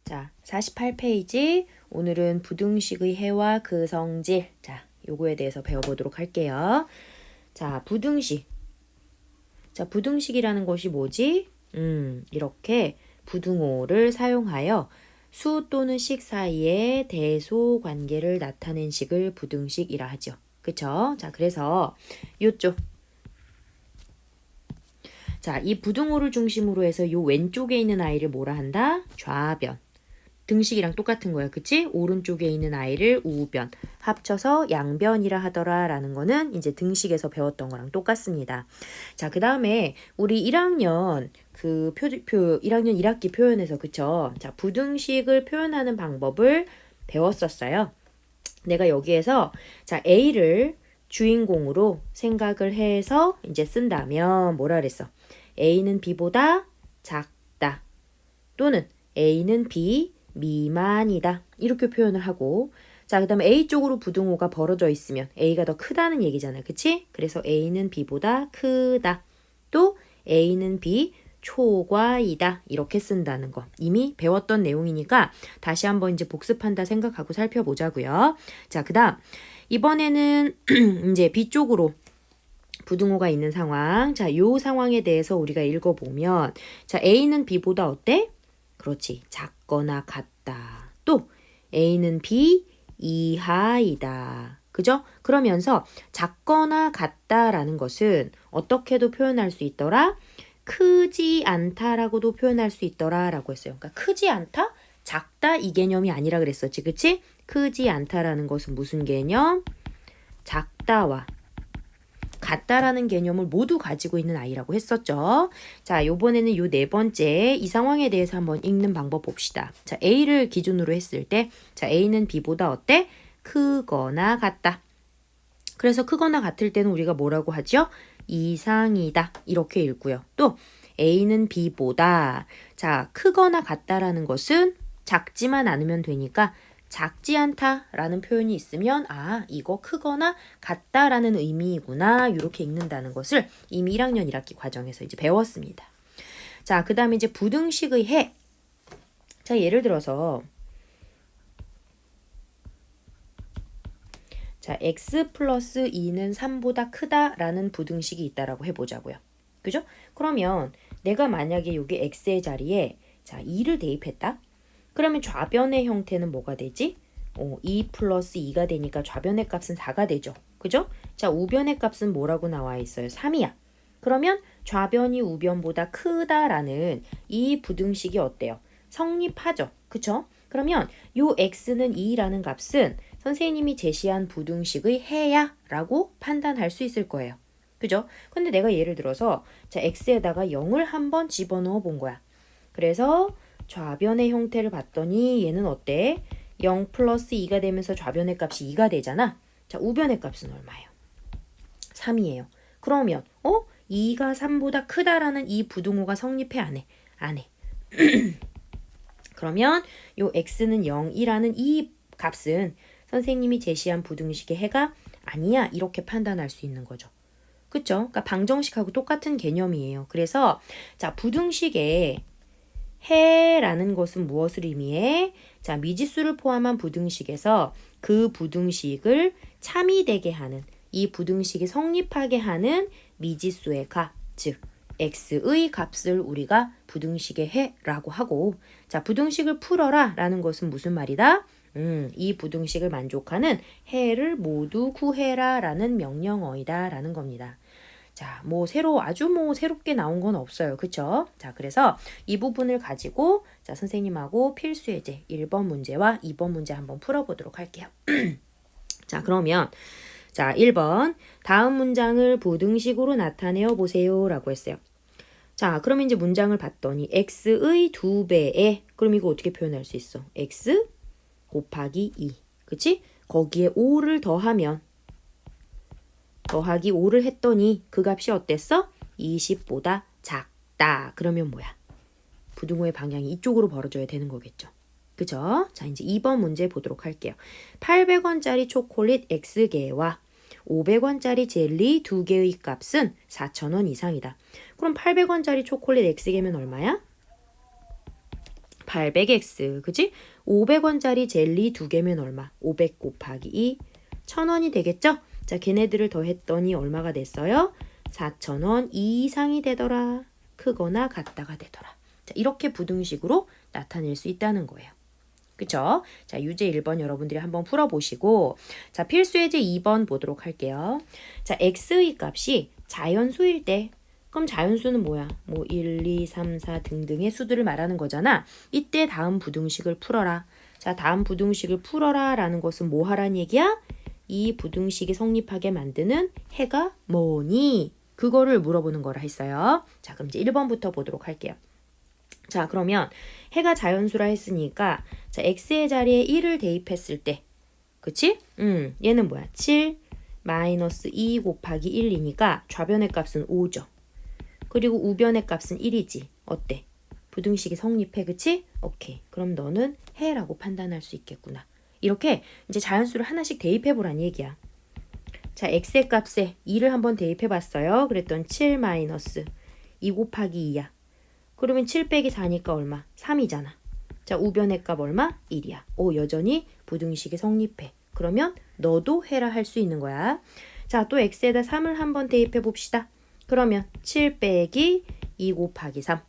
자, 48페이지. 오늘은 부등식의 해와 그 성질. 자, 요거에 대해서 배워보도록 할게요. 자, 부등식. 자, 부등식이라는 것이 뭐지? 이렇게 부등호를 사용하여 수 또는 식 사이의 대소 관계를 나타낸 식을 부등식이라 하죠. 그쵸? 자, 그래서 요쪽. 자, 이 부등호를 중심으로 해서 요 왼쪽에 있는 아이를 뭐라 한다? 좌변. 등식이랑 똑같은 거야. 그치? 오른쪽에 있는 아이를 우변. 합쳐서 양변이라 하더라 라는 거는 이제 등식에서 배웠던 거랑 똑같습니다. 자, 그 다음에 우리 1학년 1학년 1학기 표현에서 그쵸? 자, 부등식을 표현하는 방법을 배웠었어요. 내가 여기에서 자, A를 주인공으로 생각을 해서 이제 쓴다면 뭐라 그랬어? A는 B보다 작다. 또는 A는 B 미만이다. 이렇게 표현을 하고 자, 그 다음에 A 쪽으로 부등호가 벌어져 있으면 A가 더 크다는 얘기잖아요. 그치? 그래서 A는 B보다 크다. 또 A는 B 초과이다. 이렇게 쓴다는 거. 이미 배웠던 내용이니까 다시 한번 이제 복습한다 생각하고 살펴보자고요. 자, 그 다음 이번에는 이제 B 쪽으로 부등호가 있는 상황. 자, 요 상황에 대해서 우리가 읽어보면 자, A는 B보다 어때? 그렇지. 작거나 같다. 또 A는 B 이하이다. 그죠? 그러면서 작거나 같다라는 것은 어떻게도 표현할 수 있더라? 크지 않다라고도 표현할 수 있더라라고 했어요. 그러니까 크지 않다? 작다 이 개념이 아니라 그랬었지. 그치? 크지 않다라는 것은 무슨 개념? 작다와 같다라는 개념을 모두 가지고 있는 아이라고 했었죠. 자, 요번에는 요 네 번째 이 상황에 대해서 한번 읽는 방법 봅시다. 자, A를 기준으로 했을 때 자, A는 B보다 어때? 크거나 같다. 그래서 크거나 같을 때는 우리가 뭐라고 하죠? 이상이다. 이렇게 읽고요. 또 A는 B보다 자, 크거나 같다라는 것은 작지만 않으면 되니까 작지 않다라는 표현이 있으면 아, 이거 크거나 같다라는 의미이구나. 이렇게 읽는다는 것을 이미 1학년 1학기 과정에서 이제 배웠습니다. 자, 그 다음에 이제 부등식의 해. 자, 예를 들어서 자, x 플러스 2는 3보다 크다라는 부등식이 있다라고 해보자고요. 그죠? 그러면 내가 만약에 여기 x의 자리에 자, 2를 대입했다. 그러면 좌변의 형태는 뭐가 되지? 2 플러스 2가 되니까 좌변의 값은 4가 되죠. 그죠? 자, 우변의 값은 뭐라고 나와 있어요? 3이야. 그러면 좌변이 우변보다 크다라는 이 부등식이 어때요? 성립하죠. 그쵸? 그러면 요 x는 2라는 값은 선생님이 제시한 부등식의 해야 라고 판단할 수 있을 거예요. 그죠? 근데 내가 예를 들어서 자, x에다가 0을 한번 집어넣어 본 거야. 그래서 좌변의 형태를 봤더니 얘는 어때? 0 플러스 2가 되면서 좌변의 값이 2가 되잖아. 자, 우변의 값은 얼마예요? 3이에요. 그러면 2가 3보다 크다라는 이 부등호가 성립해 안 해? 안 해. 그러면 요 x는 0이라는 이 값은 선생님이 제시한 부등식의 해가 아니야. 이렇게 판단할 수 있는 거죠. 그쵸? 그러니까 방정식하고 똑같은 개념이에요. 그래서 자, 부등식의 해라는 것은 무엇을 의미해? 자, 미지수를 포함한 부등식에서 그 부등식을 참이되게 하는 이 부등식이 성립하게 하는 미지수의 값, 즉 x의 값을 우리가 부등식의 해라고 하고 자, 부등식을 풀어라 라는 것은 무슨 말이다? 이 부등식을 만족하는 해를 모두 구해라 라는 명령어이다 라는 겁니다. 자, 아주 새롭게 나온 건 없어요. 그쵸? 자, 그래서 이 부분을 가지고 자, 선생님하고 필수 예제 1번 문제와 2번 문제 한번 풀어보도록 할게요. 자, 그러면 자, 1번 다음 문장을 부등식으로 나타내어 보세요 라고 했어요. 자, 그러면 이제 문장을 봤더니 x의 2배에 그럼 이거 어떻게 표현할 수 있어? x 곱하기 2 그치? 거기에 5를 더하면 더하기 5를 했더니 그 값이 어땠어? 20보다 작다. 그러면 뭐야? 부등호의 방향이 이쪽으로 벌어져야 되는 거겠죠. 그죠? 자, 이제 2번 문제 보도록 할게요. 800원짜리 초콜릿 X개와 500원짜리 젤리 2개의 값은 4,000원 이상이다. 그럼 800원짜리 초콜릿 X개면 얼마야? 800x. 그지? 500원짜리 젤리 2개면 얼마? 500 곱하기 2. 1000원이 되겠죠? 자, 걔네들을 더했더니 얼마가 됐어요? 4000원 이상이 되더라. 크거나 같다가 되더라. 자, 이렇게 부등식으로 나타낼 수 있다는 거예요. 그쵸? 자, 유제 1번 여러분들이 한번 풀어보시고, 자, 필수예제 2번 보도록 할게요. 자, x의 값이 자연수일 때, 그럼 자연수는 뭐야? 뭐 1, 2, 3, 4 등등의 수들을 말하는 거잖아. 이때 다음 부등식을 풀어라. 자, 다음 부등식을 풀어라 라는 것은 뭐 하란 얘기야? 이 부등식이 성립하게 만드는 해가 뭐니? 그거를 물어보는 거라 했어요. 자, 그럼 이제 1번부터 보도록 할게요. 자, 그러면 해가 자연수라 했으니까 자, x의 자리에 1을 대입했을 때 그치? 얘는 뭐야? 7 마이너스 2 곱하기 1이니까 좌변의 값은 5죠. 그리고 우변의 값은 1이지. 어때? 부등식이 성립해, 그치? 오케이. 그럼 너는 해라고 판단할 수 있겠구나. 이렇게 이제 자연수를 하나씩 대입해보란 얘기야. 자, x의 값에 2를 한번 대입해봤어요. 그랬더니 7 마이너스 2 곱하기 2야. 그러면 7 빼기 4니까 얼마? 3이잖아. 자, 우변의 값 얼마? 1이야. 오, 여전히 부등식이 성립해. 그러면 너도 해라 할 수 있는 거야. 자, 또 x에다 3을 한번 대입해 봅시다. 그러면 7 빼기 2 곱하기 3.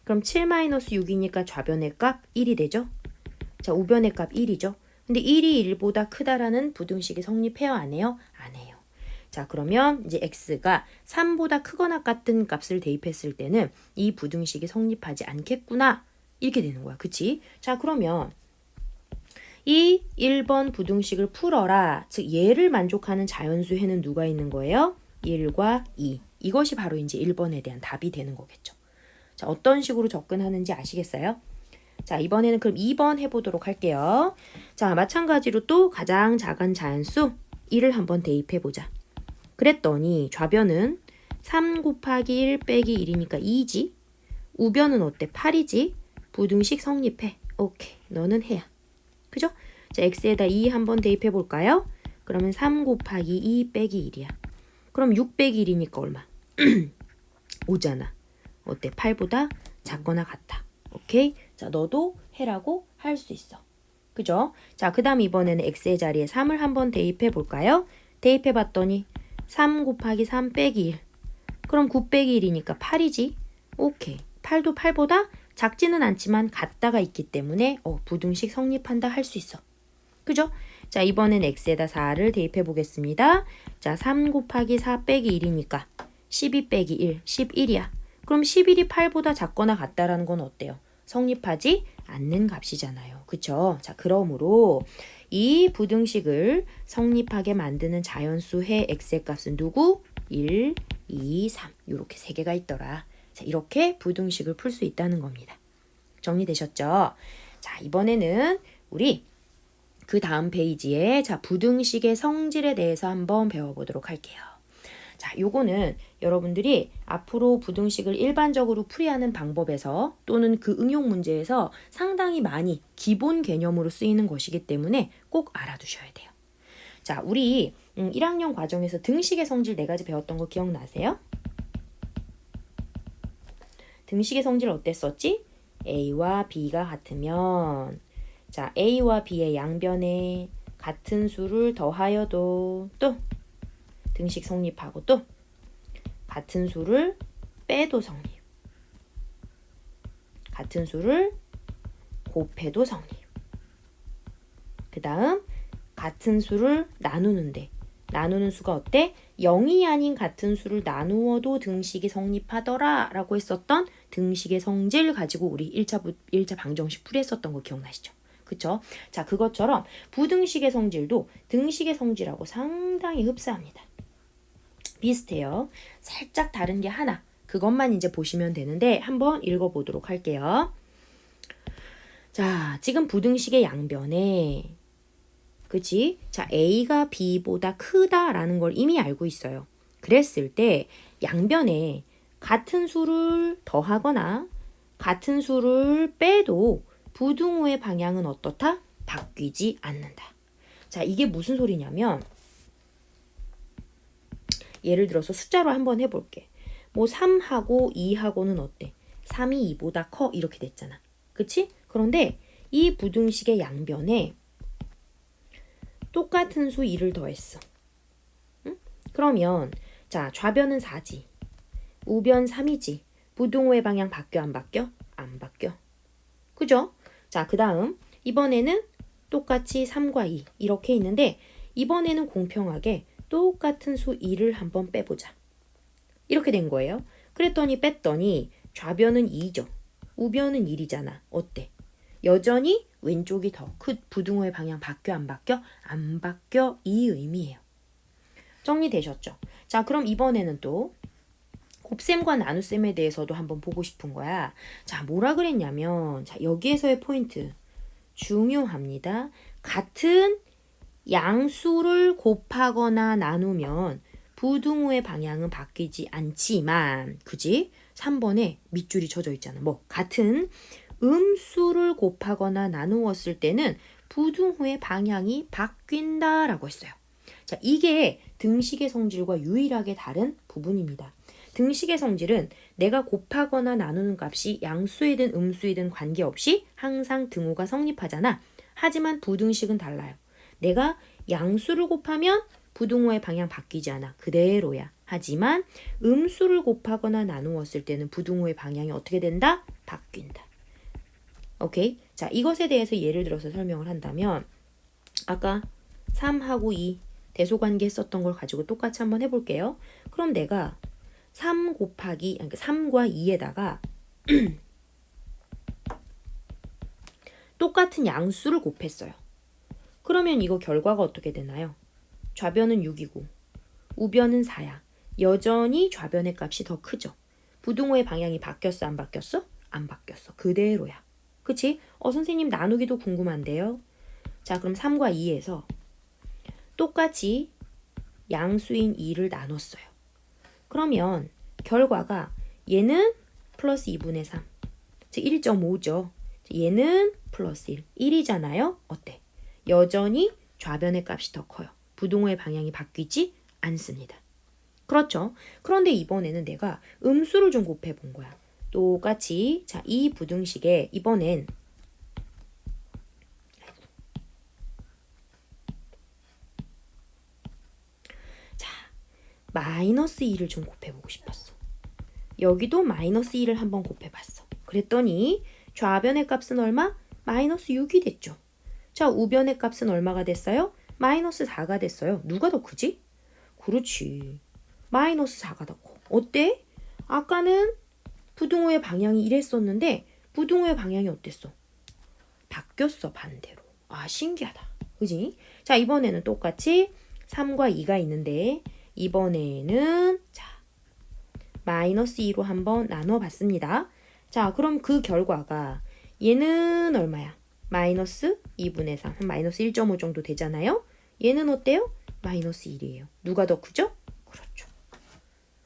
그럼 7 마이너스 6이니까 좌변의 값 1이 되죠? 자, 우변의 값 1이죠? 근데 1이 1보다 크다라는 부등식이 성립해요? 안 해요? 안 해요. 자, 그러면 이제 x가 3보다 크거나 같은 값을 대입했을 때는 이 부등식이 성립하지 않겠구나. 이렇게 되는 거야. 그치? 자, 그러면 이 1번 부등식을 풀어라. 즉, 얘를 만족하는 자연수 해는 누가 있는 거예요? 1과 2. 이것이 바로 이제 1번에 대한 답이 되는 거겠죠. 자, 어떤 식으로 접근하는지 아시겠어요? 자, 이번에는 그럼 2번 해보도록 할게요. 자, 마찬가지로 또 가장 작은 자연수 1을 한번 대입해보자. 그랬더니 좌변은 3 곱하기 1 빼기 1이니까 2지. 우변은 어때? 8이지. 부등식 성립해. 오케이. 너는 해야. 그죠? 자, x에다 2 한번 대입해 볼까요? 그러면 3 곱하기 2 빼기 1이야. 그럼 6 빼기 1이니까 얼마? 5잖아. 어때? 8보다 작거나 같다. 오케이? 자, 너도 해라고 할 수 있어. 그죠? 자, 그 다음 이번에는 x의 자리에 3을 한번 대입해 볼까요? 대입해 봤더니 3 곱하기 3 빼기 1. 그럼 9 빼기 1이니까 8이지. 오케이. 8도 8보다 작지는 않지만 같다가 있기 때문에 부등식 성립한다 할 수 있어. 그죠? 자, 이번엔 x에다 4를 대입해 보겠습니다. 자, 3 곱하기 4 빼기 1이니까 12 빼기 1, 11이야. 그럼 11이 8보다 작거나 같다라는 건 어때요? 성립하지 않는 값이잖아요. 그쵸? 자, 그러므로 이 부등식을 성립하게 만드는 자연수의 x의 값은 누구? 1, 2, 3 이렇게 세 개가 있더라. 자, 이렇게 부등식을 풀 수 있다는 겁니다. 정리되셨죠? 자, 이번에는 우리 그 다음 페이지에 자, 부등식의 성질에 대해서 한번 배워보도록 할게요. 자, 요거는 여러분들이 앞으로 부등식을 일반적으로 풀이하는 방법에서 또는 그 응용 문제에서 상당히 많이 기본 개념으로 쓰이는 것이기 때문에 꼭 알아두셔야 돼요. 자, 우리 1학년 과정에서 등식의 성질 4가지 배웠던 거 기억나세요? 등식의 성질 어땠었지? A와 B가 같으면 자, A와 B의 양변에 같은 수를 더하여도 또 등식 성립하고 또 같은 수를 빼도 성립. 같은 수를 곱해도 성립. 그 다음 같은 수를 나누는데 나누는 수가 어때? 0이 아닌 같은 수를 나누어도 등식이 성립하더라 라고 했었던 등식의 성질 가지고 우리 1차 방정식 풀이했었던 거 기억나시죠? 그쵸? 자, 그것처럼 부등식의 성질도 등식의 성질하고 상당히 흡사합니다. 비슷해요. 살짝 다른 게 하나. 그것만 이제 보시면 되는데 한번 읽어보도록 할게요. 자, 지금 부등식의 양변에 그치? 자, A가 B보다 크다라는 걸 이미 알고 있어요. 그랬을 때 양변에 같은 수를 더하거나 같은 수를 빼도 부등호의 방향은 어떻다? 바뀌지 않는다. 자, 이게 무슨 소리냐면 예를 들어서 숫자로 한번 해볼게. 뭐 3하고 2하고는 어때? 3이 2보다 커 이렇게 됐잖아. 그치? 그런데 이 부등식의 양변에 똑같은 수 2를 더했어. 응? 그러면 자, 좌변은 4지. 우변 3이지. 부등호의 방향 바뀌어 안 바뀌어? 안 바뀌어. 그죠? 자, 그 다음 이번에는 똑같이 3과 2 이렇게 있는데 이번에는 공평하게 똑같은 수 2를 한번 빼보자. 이렇게 된 거예요. 그랬더니 뺐더니 좌변은 2죠. 우변은 1이잖아. 어때? 여전히 왼쪽이 더 부등호의 방향 바뀌어 안 바뀌어? 안 바뀌어 이 의미예요. 정리되셨죠? 자, 그럼 이번에는 또 곱셈과 나눗셈에 대해서도 한번 보고 싶은 거야. 자, 뭐라 그랬냐면 자, 여기에서의 포인트 중요합니다. 같은 양수를 곱하거나 나누면 부등호의 방향은 바뀌지 않지만 그지? 3번에 밑줄이 쳐져 있잖아. 뭐 같은 음수를 곱하거나 나누었을 때는 부등호의 방향이 바뀐다라고 했어요. 자, 이게 등식의 성질과 유일하게 다른 부분입니다. 등식의 성질은 내가 곱하거나 나누는 값이 양수이든 음수이든 관계없이 항상 등호가 성립하잖아. 하지만 부등식은 달라요. 내가 양수를 곱하면 부등호의 방향 바뀌지 않아. 그대로야. 하지만 음수를 곱하거나 나누었을 때는 부등호의 방향이 어떻게 된다? 바뀐다. 오케이? 자, 이것에 대해서 예를 들어서 설명을 한다면 아까 3하고 2 대소관계 했었던 걸 가지고 똑같이 한번 해볼게요. 그럼 내가 3 곱하기 그러니까 3과 2에다가 똑같은 양수를 곱했어요. 그러면 이거 결과가 어떻게 되나요? 좌변은 6이고 우변은 4야. 여전히 좌변의 값이 더 크죠. 부등호의 방향이 바뀌었어? 안 바뀌었어? 안 바뀌었어. 그대로야. 그치? 선생님 나누기도 궁금한데요. 자, 그럼 3과 2에서 똑같이 양수인 2를 나눴어요. 그러면 결과가 얘는 플러스 2분의 3, 즉 1.5죠. 얘는 플러스 1, 1이잖아요. 어때? 여전히 좌변의 값이 더 커요. 부등호의 방향이 바뀌지 않습니다. 그렇죠? 그런데 이번에는 내가 음수를 좀 곱해본 거야. 똑같이 자, 이 부등식에 이번엔 마이너스 2를 좀 곱해보고 싶었어. 여기도 마이너스 2를 한번 곱해봤어. 그랬더니 좌변의 값은 얼마? 마이너스 6이 됐죠. 자, 우변의 값은 얼마가 됐어요? 마이너스 4가 됐어요. 누가 더 크지? 그렇지. 마이너스 4가 더 커. 어때? 아까는 부등호의 방향이 이랬었는데 부등호의 방향이 어땠어? 바뀌었어, 반대로. 아, 신기하다. 그지? 자, 이번에는 똑같이 3과 2가 있는데 이번에는 자 마이너스 2로 한번 나눠봤습니다. 자, 그럼 그 결과가 얘는 얼마야? 마이너스 2분의 3, 마이너스 1.5 정도 되잖아요. 얘는 어때요? 마이너스 1이에요. 누가 더 크죠? 그렇죠.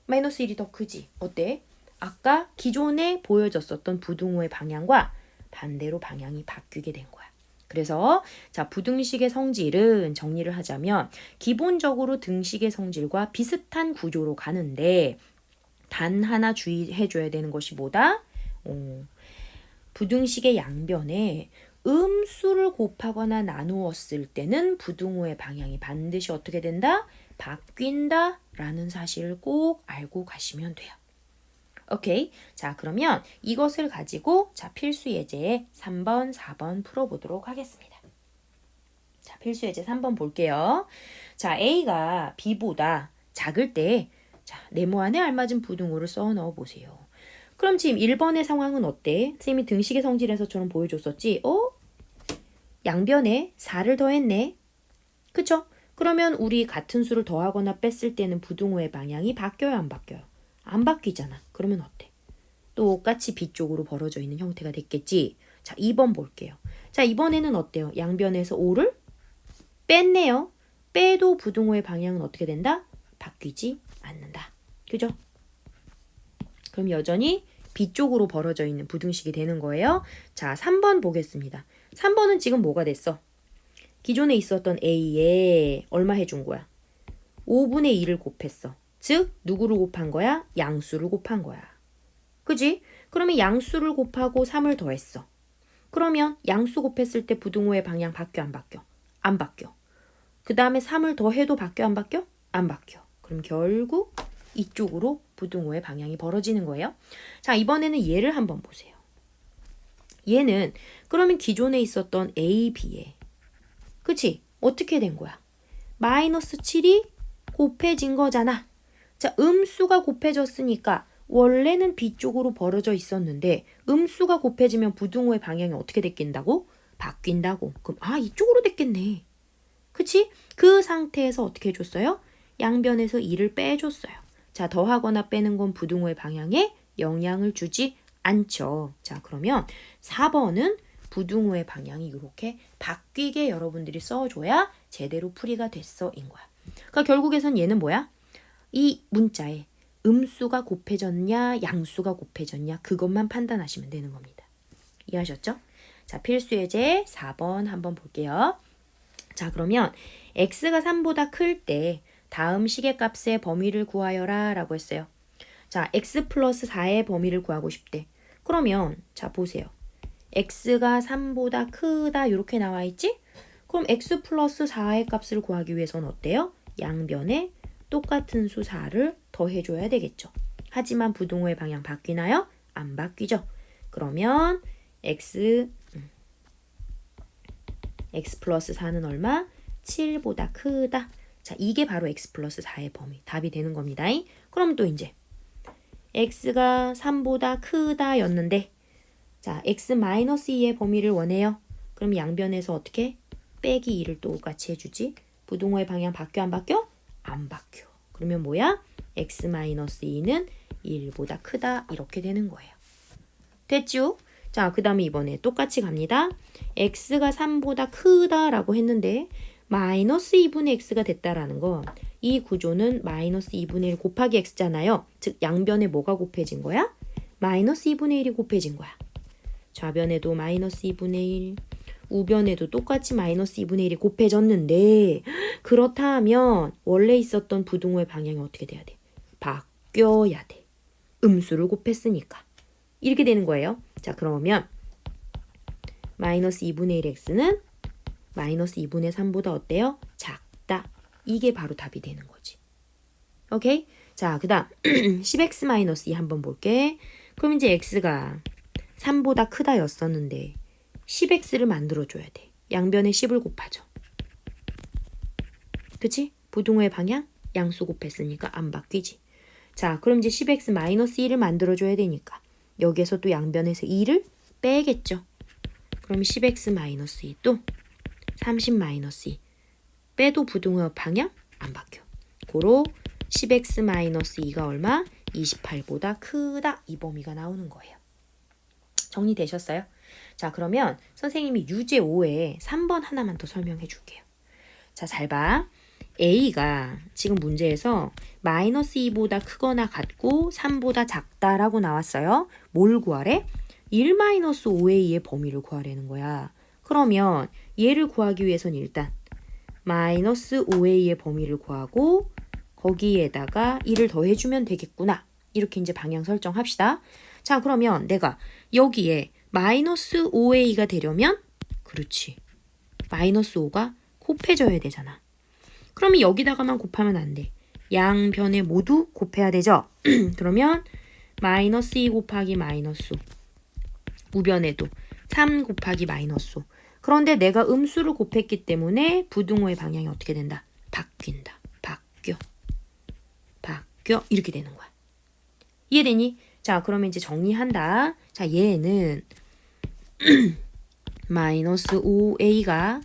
마이너스 1이 더 크지. 어때? 아까 기존에 보여졌었던 부등호의 방향과 반대로 방향이 바뀌게 된 거야. 그래서 자, 부등식의 성질은 정리를 하자면 기본적으로 등식의 성질과 비슷한 구조로 가는데 단 하나 주의해 줘야 되는 것이 뭐다? 부등식의 양변에 음수를 곱하거나 나누었을 때는 부등호의 방향이 반드시 어떻게 된다? 바뀐다 라는 사실을 꼭 알고 가시면 돼요. 오케이. 자, 그러면 이것을 가지고 자, 필수 예제 3번, 4번 풀어보도록 하겠습니다. 자, 필수 예제 3번 볼게요. 자, A가 B보다 작을 때 자, 네모안에 알맞은 부등호를 써 넣어 보세요. 그럼 지금 1번의 상황은 어때? 선생님이 등식의 성질에서처럼 보여줬었지? 양변에 4를 더했네. 그쵸? 그러면 우리 같은 수를 더하거나 뺐을 때는 부등호의 방향이 바뀌어요, 안 바뀌어요? 안 바뀌잖아. 그러면 어때? 똑같이 B쪽으로 벌어져 있는 형태가 됐겠지? 자, 2번 볼게요. 자, 이번에는 어때요? 양변에서 5를 뺐네요. 빼도 부등호의 방향은 어떻게 된다? 바뀌지 않는다. 그죠? 그럼 여전히 B쪽으로 벌어져 있는 부등식이 되는 거예요. 자, 3번 보겠습니다. 3번은 지금 뭐가 됐어? 기존에 있었던 A에 얼마 해준 거야? 5분의 2를 곱했어. 즉, 누구를 곱한 거야? 양수를 곱한 거야. 그지? 그러면 양수를 곱하고 3을 더했어. 그러면 양수 곱했을 때 부등호의 방향 바뀌어 안 바뀌어? 안 바뀌어. 그 다음에 3을 더해도 바뀌어 안 바뀌어? 안 바뀌어. 그럼 결국 이쪽으로 부등호의 방향이 벌어지는 거예요. 자, 이번에는 얘를 한번 보세요. 얘는 그러면 기존에 있었던 A, B에 그치? 어떻게 된 거야? 마이너스 7이 곱해진 거잖아. 자, 음수가 곱해졌으니까 원래는 B 쪽으로 벌어져 있었는데 음수가 곱해지면 부등호의 방향이 어떻게 됐긴다고? 바뀐다고. 그럼 이쪽으로 됐겠네. 그치? 그 상태에서 어떻게 해줬어요? 양변에서 2를 빼줬어요. 자, 더하거나 빼는 건 부등호의 방향에 영향을 주지 않죠. 자, 그러면 4번은 부등호의 방향이 이렇게 바뀌게 여러분들이 써줘야 제대로 풀이가 됐어인 거야. 그러니까 결국에선 얘는 뭐야? 이 문자에 음수가 곱해졌냐 양수가 곱해졌냐 그것만 판단하시면 되는 겁니다. 이해하셨죠? 자, 필수 예제 4번 한번 볼게요. 자, 그러면 x가 3보다 클 때 다음 시계값의 범위를 구하여라 라고 했어요. 자, x 플러스 4의 범위를 구하고 싶대. 그러면 자, 보세요. x가 3보다 크다 이렇게 나와 있지? 그럼 x 플러스 4의 값을 구하기 위해서는 어때요? 양변에 똑같은 수 4를 더해줘야 되겠죠. 하지만 부등호의 방향 바뀌나요? 안 바뀌죠. 그러면 x 플러스 4는 얼마? 7보다 크다. 자, 이게 바로 x 플러스 4의 범위. 답이 되는 겁니다. 그럼 또 이제 x가 3보다 크다 였는데 자, x 마이너스 2의 범위를 원해요. 그럼 양변에서 어떻게? 빼기 2를 똑같이 해주지. 부등호의 방향 바뀌어 안 바뀌어? 안 바뀌어. 그러면 뭐야? x 마이너스 2는 1보다 크다 이렇게 되는 거예요. 됐죠? 자, 그 다음에 이번에 똑같이 갑니다. x가 3보다 크다라고 했는데 마이너스 2분의 x가 됐다라는 건 이 구조는 마이너스 2분의 1 곱하기 x잖아요. 즉 양변에 뭐가 곱해진 거야? 마이너스 2분의 1이 곱해진 거야. 좌변에도 마이너스 2분의 1, 우변에도 똑같이 마이너스 2분의 1이 곱해졌는데 그렇다면 원래 있었던 부등호의 방향이 어떻게 돼야 돼? 바뀌어야 돼. 음수를 곱했으니까. 이렇게 되는 거예요. 자, 그러면 마이너스 2분의 1 x는 마이너스 2분의 3보다 어때요? 작다. 이게 바로 답이 되는 거지. 오케이? 자, 그 다음 10x-2 한번 볼게. 그럼 이제 x가 3보다 크다 였었는데 10x를 만들어줘야 돼. 양변에 10을 곱하죠. 그치? 부등호의 방향? 양수 곱했으니까 안 바뀌지. 자, 그럼 이제 10x-1을 만들어줘야 되니까 여기에서 또 양변에서 2를 빼겠죠. 그럼 10x-2 또 30-2 빼도 부등호의 방향? 안 바뀌어. 고로 10x-2가 얼마? 28보다 크다. 이 범위가 나오는 거예요. 정리되셨어요? 자, 그러면 선생님이 유제 5에 3번 하나만 더 설명해 줄게요. 자, 잘 봐. A가 지금 문제에서 마이너스 2보다 크거나 같고 3보다 작다라고 나왔어요. 뭘 구하래? 1-5A의 범위를 구하라는 거야. 그러면 얘를 구하기 위해서는 일단 마이너스 5A의 범위를 구하고 거기에다가 1을 더해주면 되겠구나. 이렇게 이제 방향 설정합시다. 자, 그러면 내가 여기에 마이너스 5A가 되려면 그렇지. 마이너스 5가 곱해져야 되잖아. 그러면 여기다가만 곱하면 안 돼. 양변에 모두 곱해야 되죠. 그러면 마이너스 2 곱하기 마이너스 5. 우변에도 3 곱하기 마이너스 5. 그런데 내가 음수를 곱했기 때문에 부등호의 방향이 어떻게 된다? 바뀐다. 바뀌어. 이렇게 되는 거야. 이해되니? 자, 그러면 이제 정리한다. 자, 얘는 마이너스 5A가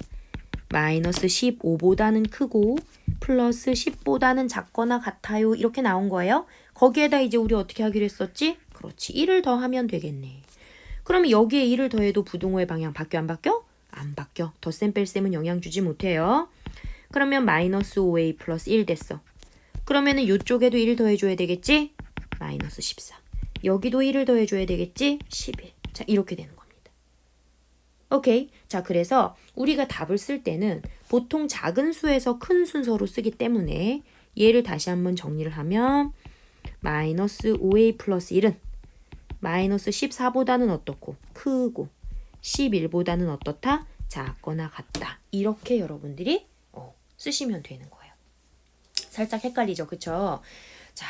마이너스 15보다는 크고 플러스 10보다는 작거나 같아요. 이렇게 나온 거예요. 거기에다 이제 우리 어떻게 하기로 했었지? 그렇지. 1을 더하면 되겠네. 그러면 여기에 1을 더해도 부등호의 방향 바뀌어 안 바뀌어? 안 바뀌어. 덧셈 뺄셈은 영향 주지 못해요. 그러면 마이너스 5A 플러스 1 됐어. 그러면은 이쪽에도 1 더해줘야 되겠지? 마이너스 14. 여기도 1을 더해줘야 되겠지? 11. 자, 이렇게 되는 겁니다. 오케이. 자, 그래서 우리가 답을 쓸 때는 보통 작은 수에서 큰 순서로 쓰기 때문에 얘를 다시 한번 정리를 하면 마이너스 5A 플러스 1은 마이너스 14보다는 어떻고? 크고 11보다는 어떻다? 작거나 같다. 이렇게 여러분들이 쓰시면 되는 거예요. 살짝 헷갈리죠, 그쵸? 자,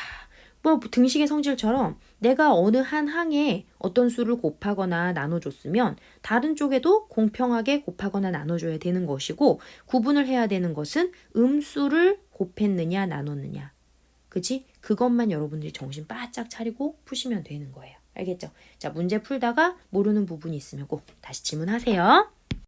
뭐 등식의 성질처럼 내가 어느 한 항에 어떤 수를 곱하거나 나눠줬으면 다른 쪽에도 공평하게 곱하거나 나눠줘야 되는 것이고, 구분을 해야 되는 것은 음수를 곱했느냐 나눴느냐. 그치? 그것만 여러분들이 정신 바짝 차리고 푸시면 되는 거예요. 알겠죠? 자, 문제 풀다가 모르는 부분이 있으면 꼭 다시 질문하세요.